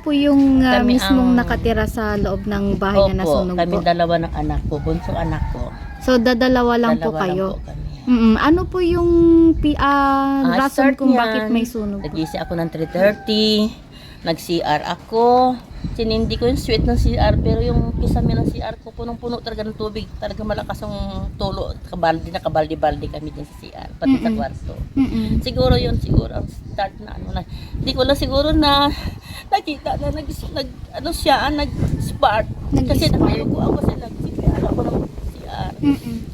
Po yung Kami mismong ang- nakatira sa loob ng bahay na nasunog kami po. dalawa ng anak ko, bunsong anak ko. So dadalawa lang po Dalawa lang kayo. po kami. Ano po yung rason Start kung niyan, bakit may sunog po? Nag-isi ako ng 3:30, nag-CR ako. Sinindi ko yung switch ng CR, pero yung kisame ng CR ko, punong-puno talaga ng tubig. Talaga malakas ang tulo, nakabaldi-baldi kami din sa CR, pati sa kwarto. Siguro yun, siguro ang start na ano na. Hindi ko lang siguro na nakita na nag-spark. Kasi nakayuko ako sa nag-CR ako ng CR.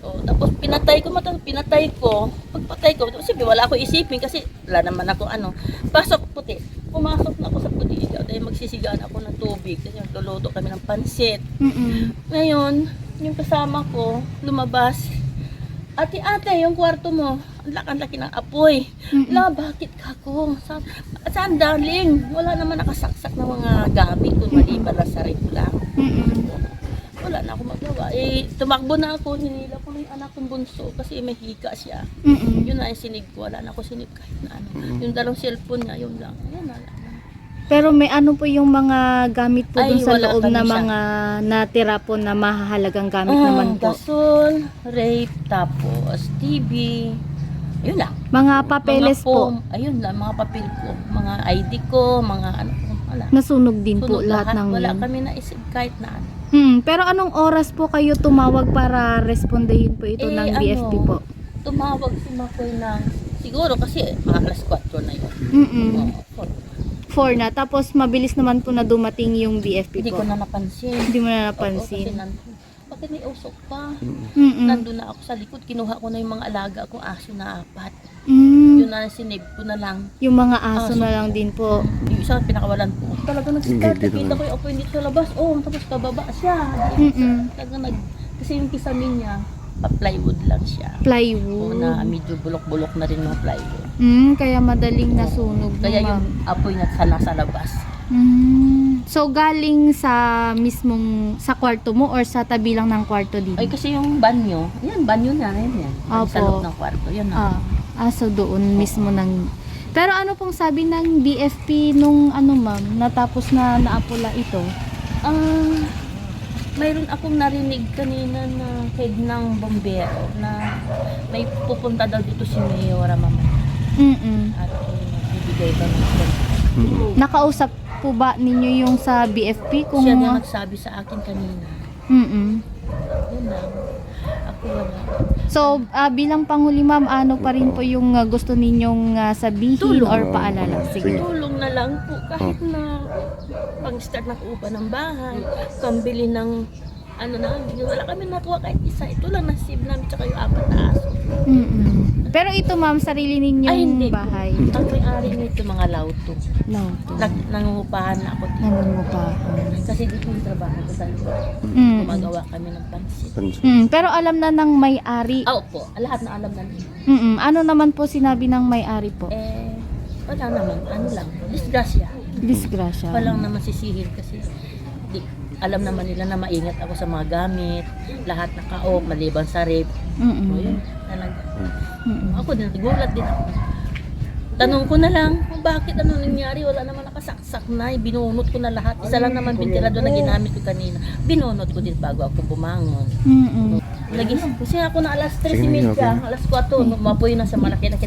So, tapos pinatay ko. Pagpatay ko, siyempre wala ako isipin kasi wala naman ako pasok puti. Pumasok na ako sa puti dahil magsisigaan ako ng tubig. Kasi luluto kami ng pansit. Ngayon, yung kasama ko, lumabas. Ate, yung kwarto mo, ang laki ng apoy. Bakit ka ko? Saan darling? Wala naman nakasaksak na mga gamit kung maliban na sa rip lang. Wala na ako magawa. Tumakbo na ako, hinila ko na yung anak kong bunso kasi may hika siya. Yun na yung sinib ko. Wala na ako sinib kahit na ano. Yung dalawang cellphone niya, yun lang. Yan na lang. Pero may po yung mga gamit po dun sa wala loob kami na siya. mga natira po na mahahalagang gamit naman po. Gasol, rape, tapos TV. Yun lang. Mga papeles Mga po. Ayun lang, mga papel ko. Mga ID ko, mga ano. Wala. Nasunog din po Sunog lahat ng Wala yun. kami naisip kahit na ano. Pero anong oras po kayo tumawag para respondahin po ito ng BFP po? Tumawag si Makoy ng siguro kasi mga alas 4 na yun. Oo, 4 na. Tapos mabilis naman po na dumating yung BFP hindi po. ko na napansin. Hindi mo na Oo, kasi napansin. bakit may usok pa? Mm-mm. Nandun na ako sa likod, kinuha ko na yung mga alaga kong aso na 4. Mm. Yun na sinave ko na lang. Yung mga aso na lang din po. Yung isa pinakawalan ko. Talaga nag-start. Nakita ko yung apoy dito sa labas. Tapos kababa siya. Talaga kasi yung kisame niya, pa-plywood lang siya. Plywood. Na medyo bulok-bulok na rin mga plywood. Kaya madaling nasunog. Kaya ma'am. yung apoy na nasa labas. So galing sa mismong sa kwarto mo or sa tabi lang ng kwarto dito? Ay kasi yung banyo, banyo na yan. Sa Opo. loob ng kwarto, yun So doon mismo ng... Pero ano pong sabi ng BFP nung ma'am, natapos na naapula ito? Mayroon akong narinig kanina na head ng bombero na may pupunta daw dito si Mayora Mama. At bibigay ba ng Nakausap po ba ninyo yung sa BFP? Kung... Siya na nagsabi sa akin kanina. Yun lang. Ako wala. So, bilang panghuli ma'am, ano pa rin po yung gusto ninyong sabihin Tulong. or paalala? Sige. Tulong na lang po kahit na pang-start ng upa ng bahay, pambili ng wala kami nakuha kahit isa. Ito lang nasib namin tsaka yung 4 na aso. Pero ito ma'am, sarili ninyong bahay. Ang may-ari nito mga lauto. Lauto. Nangungupahan na ako dito. Nangungupahan. Kasi dito yung trabaho ko sa loob. Gumagawa kami ng pansit. Pero alam na ng may-ari. Opo, lahat na alam na nila. Ano naman po sinabi ng may-ari po? Wala naman, lang, disgrasya. Disgrasya. Walang naman sisihil kasi alam naman nila na maingat ako sa mga gamit, lahat naka-off, maliban sa rape. Yun, talaga. Ako din, nagulat din ako. Tanong ko na lang, bakit nangyari? Wala naman nakasaksak na, binunot ko na lahat. Isa lang naman ventilador na ginamit ko kanina. Binunot ko din bago ako bumangon. Nagising kasi ako na alas 3:30, alas 4, mapoy na sa malaki na